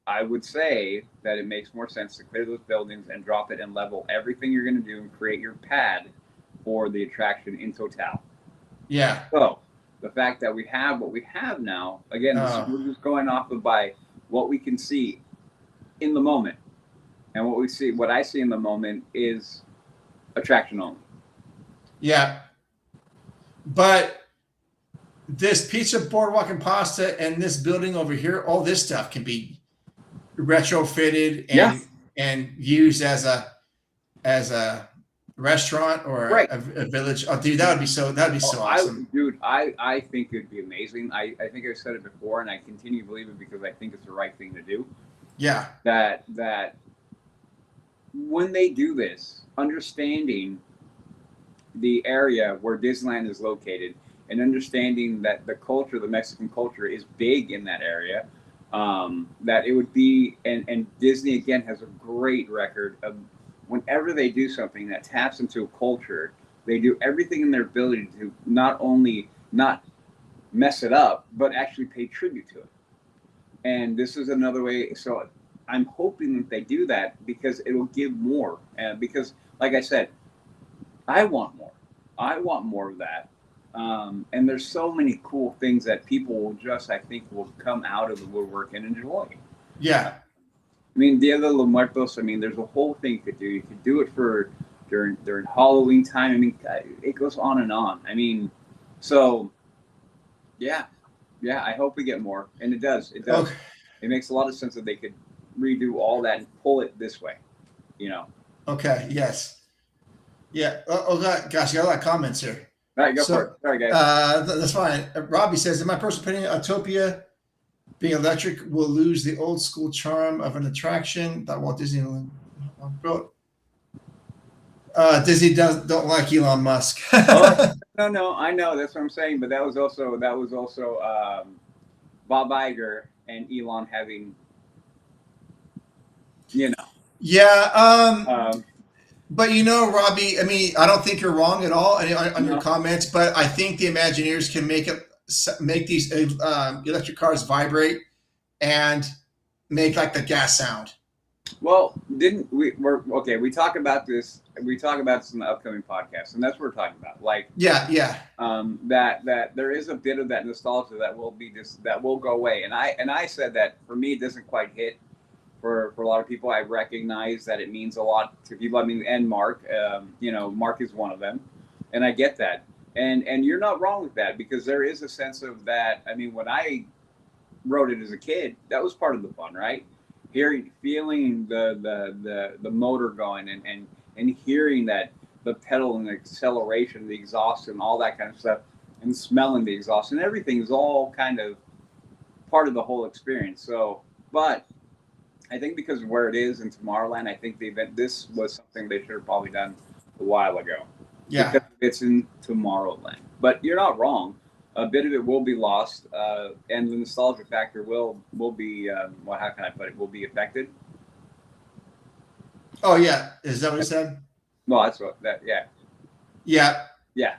I would say that it makes more sense to clear those buildings and drop it and level everything you're going to do and create your pad for the attraction in total. Yeah. So the fact that we have what we have now, again, we're just going off of by what we can see in the moment. And what I see in the moment is attraction only. Yeah. But this pizza, boardwalk, and pasta, and this building over here, all this stuff can be retrofitted and used as a restaurant or right. a village. Oh, dude, that'd be so awesome. I think it'd be amazing. I think I've said it before, and I continue to believe it because I think it's the right thing to do. Yeah. That when they do this, understanding the area where Disneyland is located and understanding that the Mexican culture is big in that area, that it would be, and Disney again has a great record of whenever they do something that taps into a culture, they do everything in their ability to not only not mess it up, but actually pay tribute to it. And this is another way. So I'm hoping that they do that because it will give more. Because, like I said, I want more. I want more of that. And there's so many cool things that people will just, I think, will come out of the woodwork and enjoy. Yeah. I mean, Dia de los Muertos, I mean, there's a whole thing you could do. You could do it for during Halloween time. I mean, it goes on and on. I mean, so, yeah, I hope we get more. And it does. It does. Okay. It makes a lot of sense that they could redo all that and pull it this way, you know. Okay, yes. Yeah. Oh, gosh, you got a lot of comments here. All right, go for it. Sorry, guys. That's fine. Robbie says, in my personal opinion, Autopia being electric will lose the old school charm of an attraction that Walt Disney built. Disney don't like Elon Musk. No, I know, that's what I'm saying. But that was also Bob Iger and Elon having, you know. Yeah. But Robbie, I mean, I don't think you're wrong at all on your comments, but I think the Imagineers can make these electric cars vibrate and make like the gas sound. Well, we talk about this. We talk about this in the upcoming podcast, and that's what we're talking about. Like, yeah. That there is a bit of that nostalgia that will go away, and I said that for me it doesn't quite hit. For a lot of people, I recognize that it means a lot to people. I mean, and Mark, Mark is one of them, and I get that. And you're not wrong with that because there is a sense of that. I mean, when I wrote it as a kid, that was part of the fun, right? Feeling the motor going and hearing that the pedal and the acceleration, the exhaust and all that kind of stuff, and smelling the exhaust and everything is all kind of part of the whole experience. So, but I think because of where it is in Tomorrowland, I think this was something they should have probably done a while ago. Yeah. Because it's in Tomorrowland. But you're not wrong. A bit of it will be lost, and the nostalgia factor will be, how can I put it, will be affected. Oh, yeah. Is that what he said? Well, that's yeah. Yeah.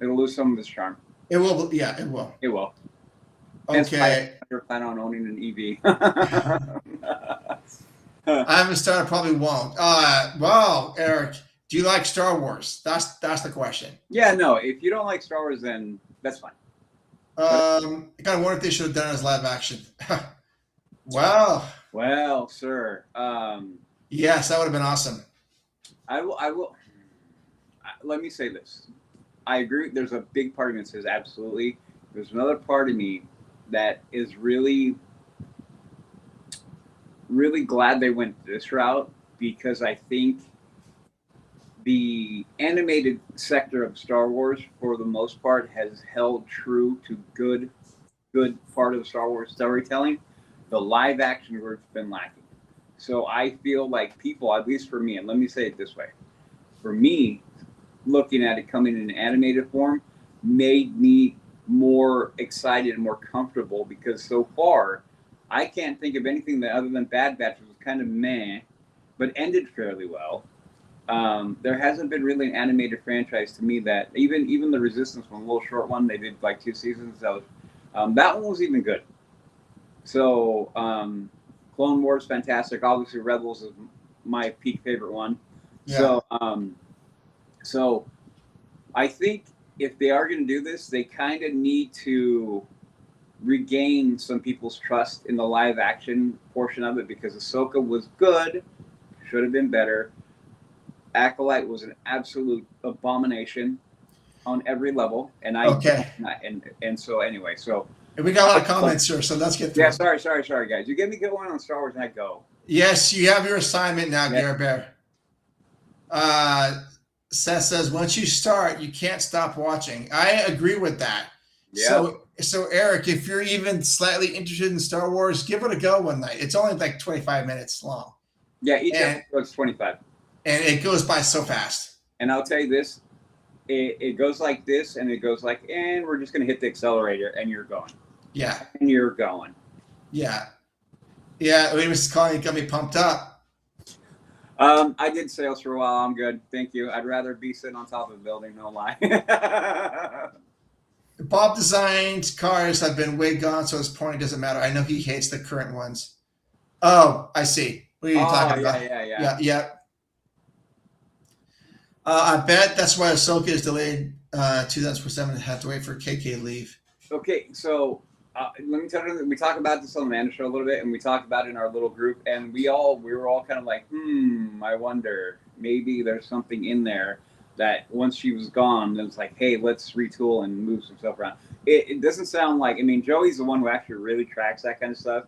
It'll lose some of its charm. It will. Yeah, it will. It will. Okay. I plan on owning an EV. I haven't started. Probably won't. Well, Eric, do you like Star Wars? That's the question. Yeah, no. If you don't like Star Wars, then that's fine. I kind of wonder if they should have done it as live action. Wow. Well, sir. Yes, that would have been awesome. I will. Let me say this. I agree. There's a big part of me that says absolutely. There's another part of me that is really, really glad they went this route because I think the animated sector of Star Wars, for the most part, has held true to good part of Star Wars storytelling. The live action work's been lacking. So I feel like people, at least for me, and let me say it this way, for me, looking at it coming in an animated form made me more excited and more comfortable because so far I can't think of anything that other than Bad Batch was kind of meh, but ended fairly well. There hasn't been really an animated franchise to me that even the Resistance one, a little short one, they did like 2 seasons. That one was even good. So Clone Wars, fantastic. Obviously, Rebels is my peak favorite one. Yeah. So I think if they are going to do this, they kind of need to regain some people's trust in the live action portion of it, because Ahsoka was good, should have been better. Acolyte was an absolute abomination on every level, and so anyway, so we got a lot of comments here, so let's get through. Yeah, sorry, guys. You get me going on Star Wars, and I go. Yes, you have your assignment now, yeah. Gare Bear. Seth says, once you start, you can't stop watching. I agree with that. Yeah. So Eric, if you're even slightly interested in Star Wars, give it a go one night. It's only like 25 minutes long. Yeah, each episode's 25. And it goes by so fast. And I'll tell you this, it goes like this, and it goes like, and we're just going to hit the accelerator, and you're going. Yeah. And you're going. Yeah. Yeah, we was calling, got me pumped up. I did sales for a while. I'm good. Thank you. I'd rather be sitting on top of a building, no lie. Bob designed cars have been way gone, so his point doesn't matter. I know he hates the current ones. Oh, I see. What are you talking about? Yeah. I bet that's why Ahsoka is delayed 2007 and had to wait for KK leave. Okay, so let me tell you, we talked about this on the Amanda show a little bit, and we talked about it in our little group, and we were all kind of like, I wonder, maybe there's something in there that once she was gone, then it's like, hey, let's retool and move some stuff around. It doesn't sound like, Joey's the one who actually really tracks that kind of stuff,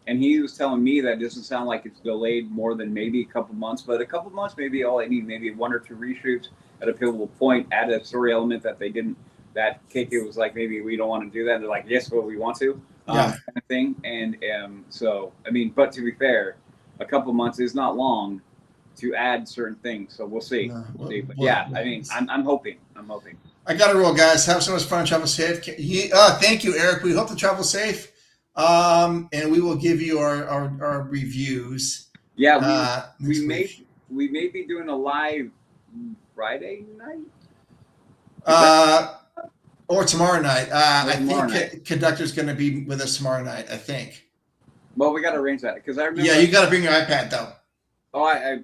and he was telling me that it doesn't sound like it's delayed more than maybe a couple months, but a couple months, maybe all I need, maybe 1 or 2 reshoots at a pivotal point, add a story element that they didn't, that KK was like, maybe we don't want to do that. And they're like, yes, well, we want to, kind of thing. And but to be fair, a couple months is not long to add certain things. So we'll see. I'm hoping. I got to roll, guys. Have so much fun. Travel safe. Thank you, Eric. We hope to travel safe. And we will give you our reviews. Yeah, we may be doing a live Friday night. Or tomorrow night. I think Conductor's going to be with us tomorrow night, I think. Well, we got to arrange that, because I remember. Yeah, you got to bring your iPad, though. Oh, I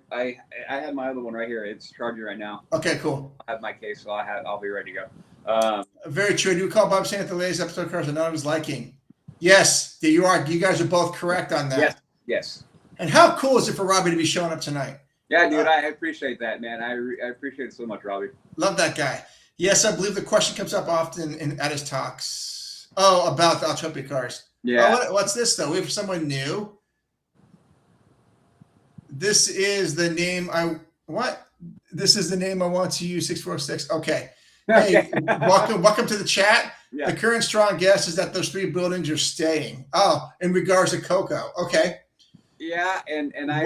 have my other one right here. It's charging right now. Okay, cool. I have my case, so I'll be ready to go. Very true. Do you recall Bob saying that the latest episode of Cars are not of his liking? Yes, you are. You guys are both correct on that. Yes. And how cool is it for Robbie to be showing up tonight? Yeah, dude, I appreciate that, man. I appreciate it so much, Robbie. Love that guy. Yes, I believe the question comes up often at his talks. Oh, about the LTP cars. Yeah. Oh, what's this, though? We have someone new. This is the name This is the name I want to use, 646. Okay. Hey, welcome to the chat. Yeah. The current strong guess is that those 3 buildings are staying. Oh, in regards to Coco. Okay. Yeah, and I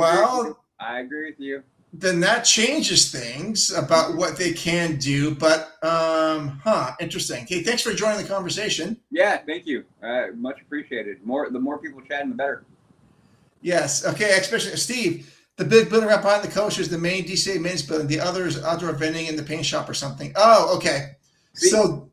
agree with you. Then that changes things about what they can do. But, interesting. Okay, thanks for joining the conversation. Yeah, thank you. Much appreciated. The more people chatting, the better. Yes. Okay, especially Steve. The big building right behind the coaster is the main DCA men's building. The other is outdoor vending in the paint shop or something. Oh, okay. See, so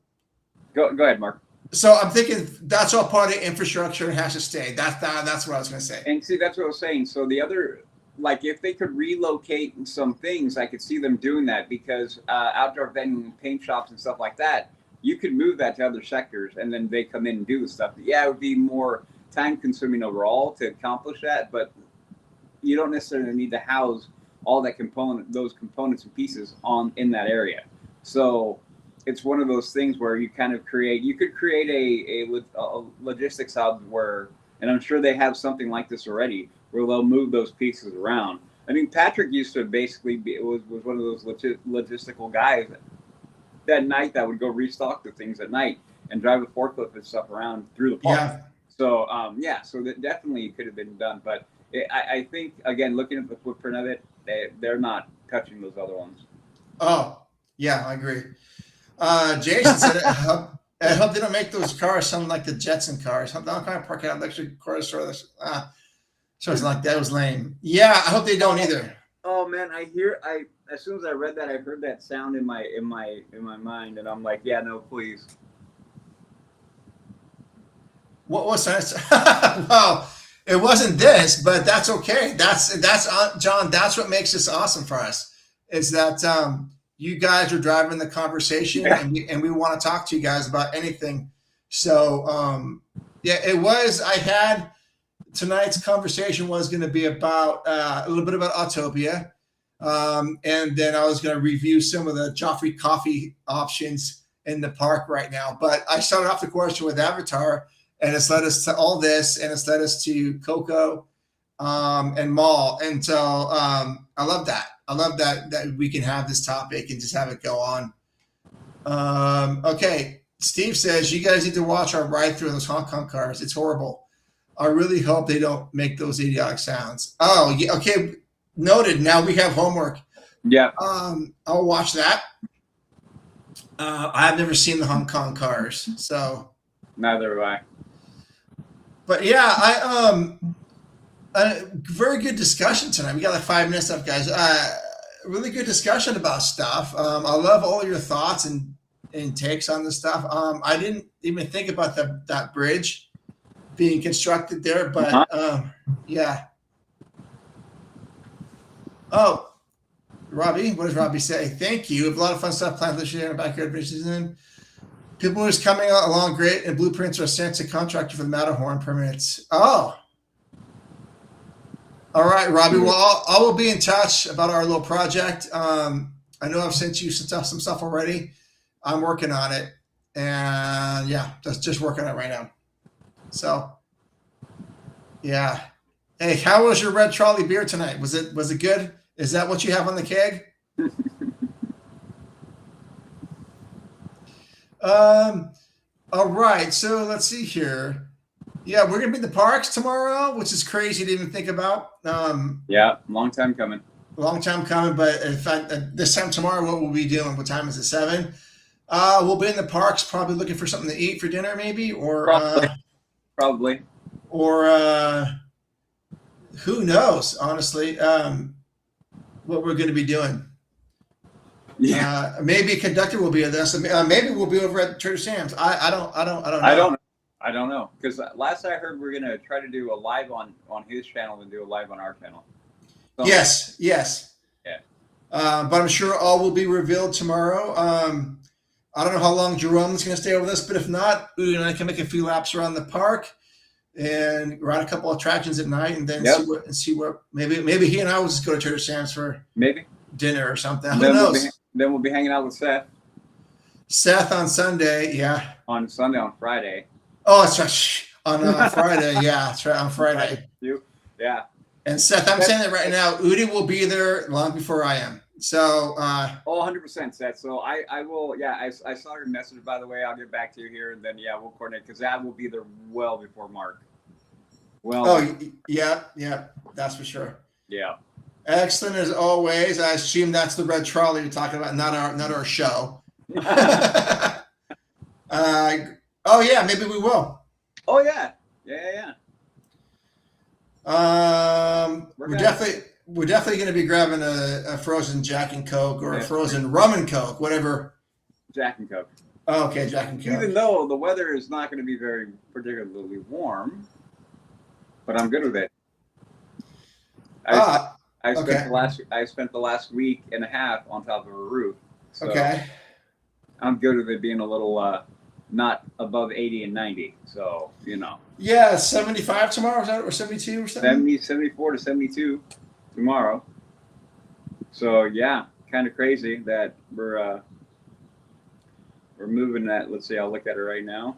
go ahead, Mark. So I'm thinking that's all part of infrastructure and has to stay. That's what I was going to say. And see, that's what I was saying. So the other, like, if they could relocate some things, I could see them doing that, because outdoor vending, paint shops and stuff like that, you could move that to other sectors, and then they come in and do the stuff. Yeah, it would be more time consuming overall to accomplish that, but you don't necessarily need to house all those components and pieces in that area. So it's one of those things where you kind of create a logistics hub where, and I'm sure they have something like this already, where they'll move those pieces around. Patrick used to basically was one of those logistical guys that night that would go restock the things at night and drive a forklift and stuff around through the park. Yeah. So so that definitely could have been done, but I think, again, looking at the footprint of it, they're not touching those other ones. Oh, yeah, I agree. Jason said, I hope they don't make those cars sound like the Jetson cars. I'm not going to park out electric cars. So it's like, that was lame. Yeah, I hope they don't either. Oh man, as soon as I read that, I heard that sound in my mind, and I'm like, yeah, no, please. What was that? Well, it wasn't this, but that's okay. That's John. That's what makes this awesome for us. Is that you guys are driving the conversation, Yeah. and we want to talk to you guys about anything. So yeah, it was. I had tonight's conversation was going to be about a little bit about Autopia, and then I was going to review some of the Joffrey coffee options in the park right now. But I started off the question with Avatar, and it's led us to all this, and it's led us to Coco and Mall, and so I love that. I love that we can have this topic and just have it go on. Okay, Steve says you guys need to watch our ride through those Hong Kong cars. It's horrible. I really hope they don't make those idiotic sounds. Oh, yeah, okay. Noted. Now we have homework. Yeah. I'll watch that. I've never seen the Hong Kong cars, so. Neither have I. But yeah, very good discussion tonight. We got like 5 minutes left, guys. Really good discussion about stuff. I love all your thoughts and takes on this stuff. I didn't even think about that bridge being constructed there, but yeah. Oh, Robbie, what does Robbie say? Thank you. We have a lot of fun stuff planned this year in our backyard adventures. In people are coming along great, and blueprints are sent to contractor for the Matterhorn permits. Oh, all right, Robbie. Well, I will be in touch about our little project. I know I've sent you some stuff already. I'm working on it, and yeah, just working on it right now. So, yeah. Hey, how was your red trolley beer tonight? Was it good? Is that what you have on the keg? All right. So let's see here. Yeah, we're gonna be in the parks tomorrow, which is crazy to even think about. Yeah, long time coming. Long time coming, but in fact, this time tomorrow, what we'll be doing? What time is it? 7. We'll be in the parks, probably looking for something to eat for dinner, maybe, or probably, or who knows? Honestly, what we're going to be doing. Yeah, maybe a conductor will be with us. Maybe we'll be over at Trader Sam's. I don't know. Because last I heard, we're gonna try to do a live on his channel and do a live on our channel. So, yes. Yeah. But I'm sure all will be revealed tomorrow. I don't know how long Jerome's going to stay with us, but if not, Udi and I can make a few laps around the park and ride a couple of attractions at night, and then see what maybe he and I will just go to Trader Sam's for dinner or something. Who knows? Then we'll be hanging out with Seth. Seth on Sunday, yeah. On Friday. Oh, that's right. On Friday, yeah. That's right, on Friday. Yeah. And Seth, I'm saying that right now, Udi will be there long before I am. So 100% Seth. So I will, I saw your message, by the way. I'll get back to you here, and then we'll coordinate, because that will be there well before Mark. Yeah, that's for sure. Yeah. Excellent as always. I assume that's the red trolley you're talking about, not our show. Maybe we will. Oh yeah. We're definitely going to be grabbing a frozen Jack and Coke, or a frozen rum and Coke, whatever. Jack and Coke. Oh, okay, Jack and Coke. Even though the weather is not going to be very particularly warm, but I'm good with it. I spent the last week and a half on top of a roof. So I'm good with it being a little not above 80 and 90. So, Yeah, 75 tomorrow, or 72 or something? 74 to 72 tomorrow. So, yeah, kind of crazy that we're moving that. Let's see, I'll look at it right now.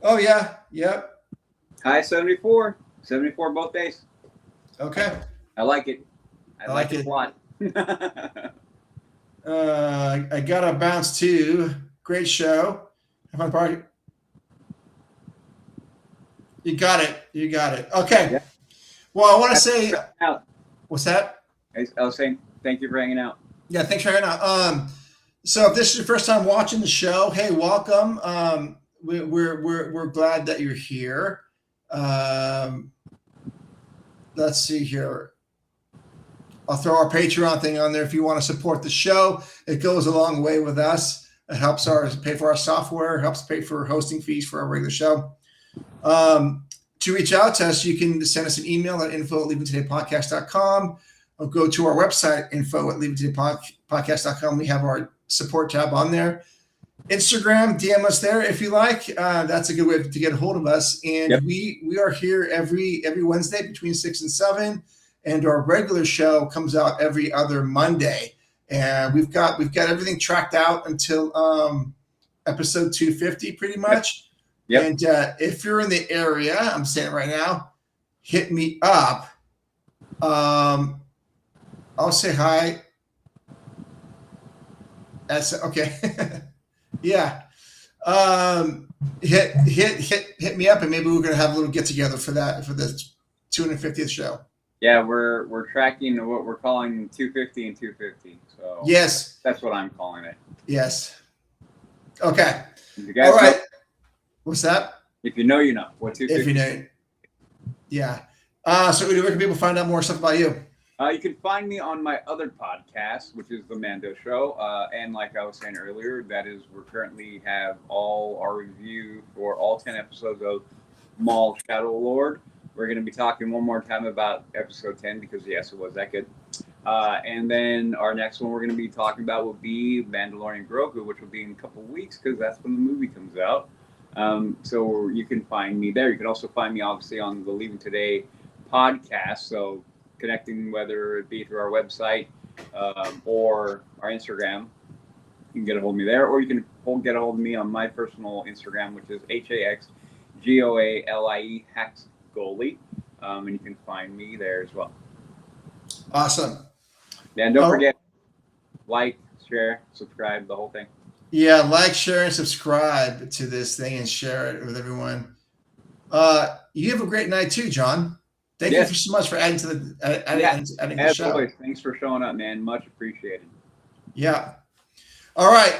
Oh, yeah. Yep. High 74 both days. Okay. I like it. I like it a lot. I got to bounce too. Great show. Have fun party. You got it. Okay. Yeah. Well, I want to say, what's that? I was saying, thank you for hanging out. Yeah, thanks for hanging out. So if this is your first time watching the show, hey, welcome. We're glad that you're here. let's see here. I'll throw our Patreon thing on there if you want to support the show. It goes a long way with us. It helps pay for our software, helps pay for hosting fees for our regular show. To reach out to us, you can send us an email at info@leavingtodaypodcast.com or go to our website, info@leavingtodaypodcast.com. We have our support tab on there. Instagram, DM us there if you like. That's a good way to get a hold of us. And we are here every Wednesday between 6 and 7. And our regular show comes out every other Monday, and we've got everything tracked out until episode 250, pretty much. Yep. And if you're in the area, I'm saying it right now, hit me up. I'll say hi. That's okay. Yeah. Hit me up, and maybe we're gonna have a little get together for the 250th show. Yeah, we're tracking what we're calling 250 and 250. So yes, that's what I'm calling it. Yes. Okay. You guys all right. know? What's that? If you know, you know. What 250? If you know. Yeah. So where can people find out more stuff about you? You can find me on my other podcast, which is The Mando Show. And like I was saying earlier, we currently have all our review for all 10 episodes of Maul Shadow Lord. We're going to be talking one more time about episode 10 because, yes, it was that good. And then our next one we're going to be talking about will be Mandalorian Grogu, which will be in a couple of weeks because that's when the movie comes out. So you can find me there. You can also find me, obviously, on the Leaving Today podcast. So connecting, whether it be through our website or our Instagram, you can get a hold of me there. Or you can get a hold of me on my personal Instagram, which is HAXGOALIE, Hacks Goalie, and you can find me there as well. Awesome. And don't forget, like, share, subscribe, the whole thing. Yeah, like, share, and subscribe to this thing and share it with everyone. You have a great night too, John. Thank you so much for adding to the the show. Always, thanks for showing up, man. Much appreciated. Yeah. All right.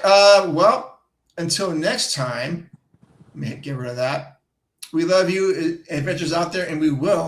Well, until next time, let me get rid of that. We love you, adventures out there, and we will